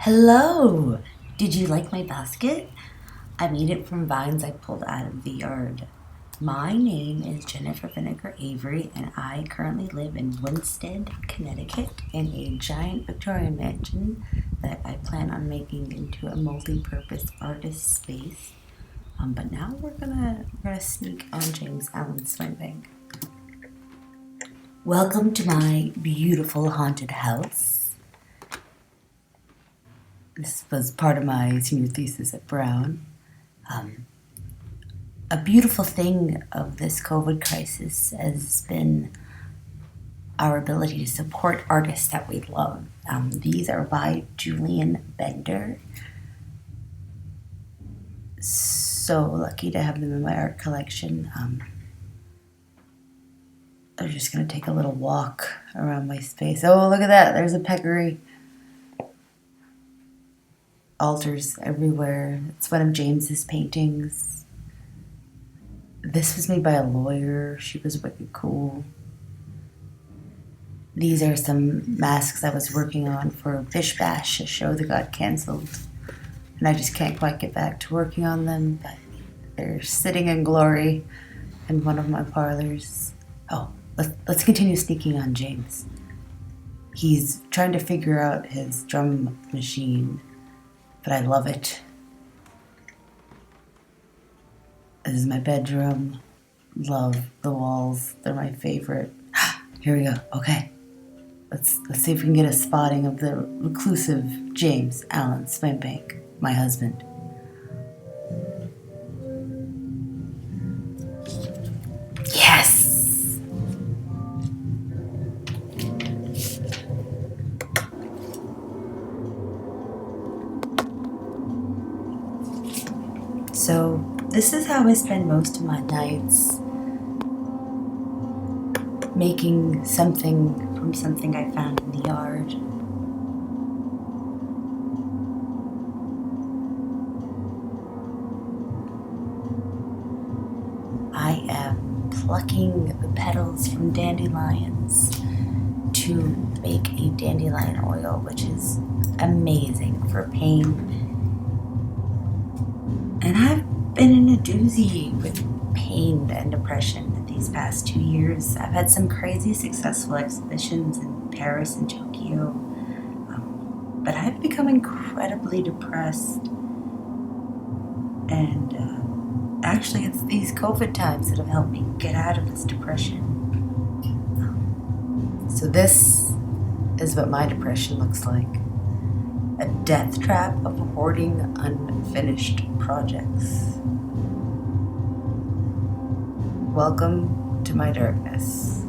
Hello! Did you like my basket? I made it from vines I pulled out of the yard. My name is Jennifer Vinegar Avery, and I currently live in Winsted, Connecticut, in a giant Victorian mansion that I plan on making into a multi-purpose artist space. But now we're gonna sneak on James Allen's swing. Welcome to my beautiful haunted house. This was part of my senior thesis at Brown. A beautiful thing of this COVID crisis has been our ability to support artists that we love. These are by Julian Bender. So lucky to have them in my art collection. I'm just going to take a little walk around my space. Oh, look at that. There's a peccary. Altars everywhere. It's one of James's paintings. This was made by a lawyer. She was wicked cool. These are some masks I was working on for Bish Bash, a show that got canceled. And I just can't quite get back to working on them, but they're sitting in glory in one of my parlors. Oh, let's continue sneaking on James. He's trying to figure out his drum machine, but I love it. This is my bedroom. Love the walls. They're my favorite. Here we go. Okay. Let's see if we can get a spotting of the reclusive James Allen Swinbank, my husband. Yes! So, this is how I spend most of my nights, making something from something I found in the yard. I am plucking the petals from dandelions to make a dandelion oil, which is amazing for pain. And I've been in a doozy with pain and depression these past 2 years. I've had some crazy successful exhibitions in Paris and Tokyo, but I've become incredibly depressed. And actually, it's these COVID times that have helped me get out of this depression. So this is what my depression looks like. A death trap of hoarding unfinished projects. Welcome to my darkness.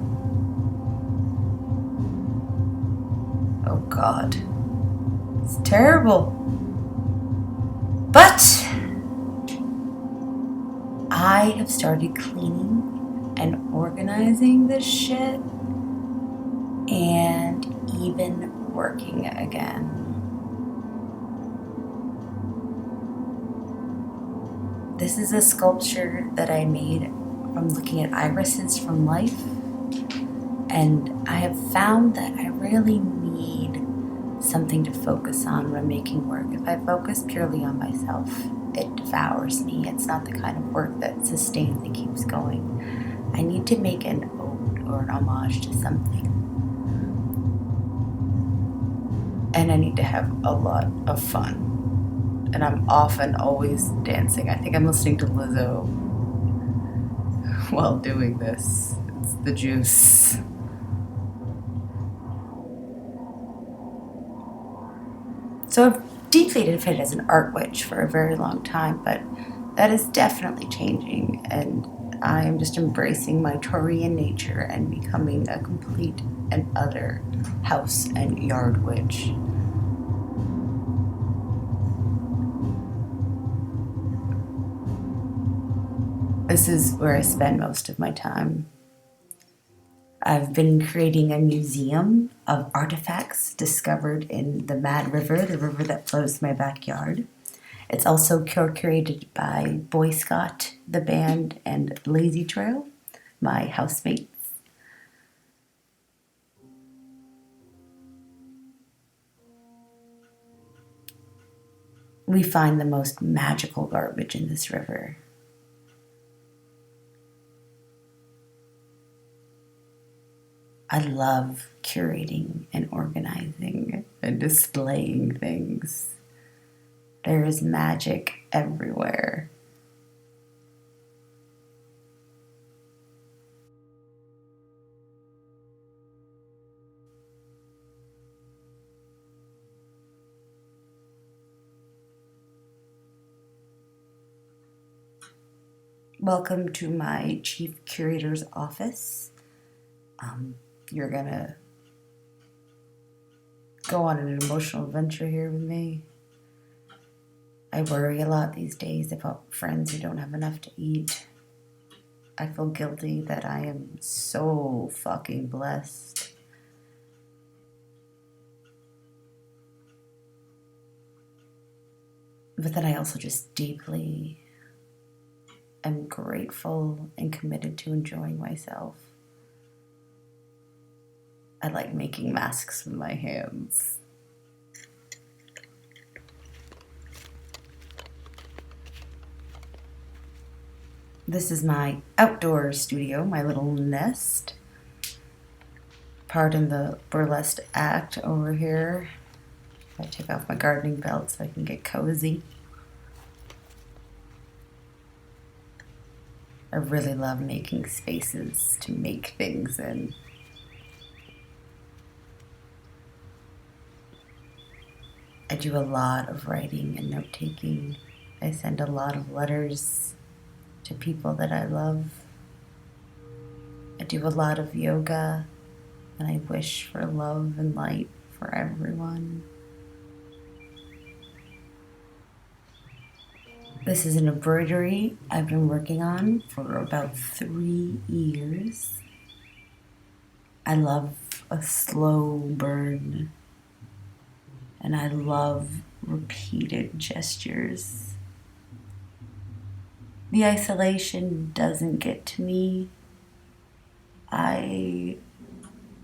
Oh God, it's terrible. But I have started cleaning and organizing this shit and even working again. This is a sculpture that I made from looking at irises from life, and I have found that I really need something to focus on when I'm making work. If I focus purely on myself, it devours me. It's not the kind of work that sustains and keeps going. I need to make an ode or an homage to something. And I need to have a lot of fun. And I'm often always dancing. I think I'm listening to Lizzo while doing this. It's the juice. So I've deeply identified as an art witch for a very long time, but that is definitely changing, and I am just embracing my Taurian nature and becoming a complete and utter house and yard witch. This is where I spend most of my time. I've been creating a museum of artifacts discovered in the Mad River, the river that flows my backyard. It's also curated by Boy Scott, the band, and Lazy Trail, my housemates. We find the most magical garbage in this river. I love curating and organizing and displaying things. There is magic everywhere. Welcome to my chief curator's office. You're gonna go on an emotional adventure here with me. I worry a lot these days about friends who don't have enough to eat. I feel guilty that I am so fucking blessed. But then I also just deeply am grateful and committed to enjoying myself. I like making masks with my hands. This is my outdoor studio, my little nest. Pardon the burlesque act over here. I take off my gardening belt so I can get cozy. I really love making spaces to make things in. I do a lot of writing and note-taking. I send a lot of letters to people that I love. I do a lot of yoga, and I wish for love and light for everyone. This is an embroidery I've been working on for about 3 years. I love a slow burn, and I love repeated gestures. The isolation doesn't get to me. I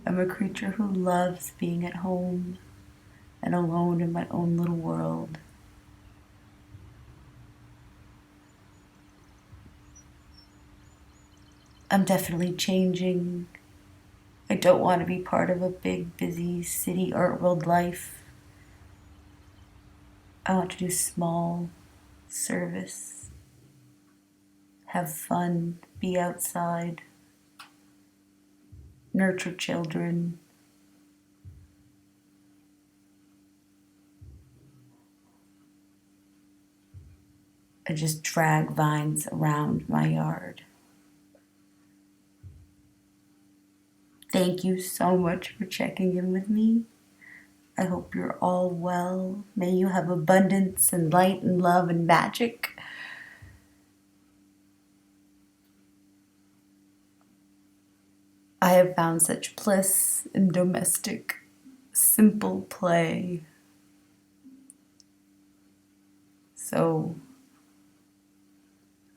am a creature who loves being at home and alone in my own little world. I'm definitely changing. I don't want to be part of a big, busy city art world life. I want to do small service. Have fun, be outside, nurture children. I just drag vines around my yard. Thank you so much for checking in with me. I hope you're all well. May you have abundance and light and love and magic. I have found such bliss in domestic, simple play. So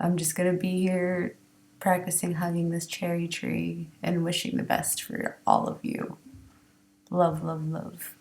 I'm just going to be here practicing hugging this cherry tree and wishing the best for all of you. Love, love, love.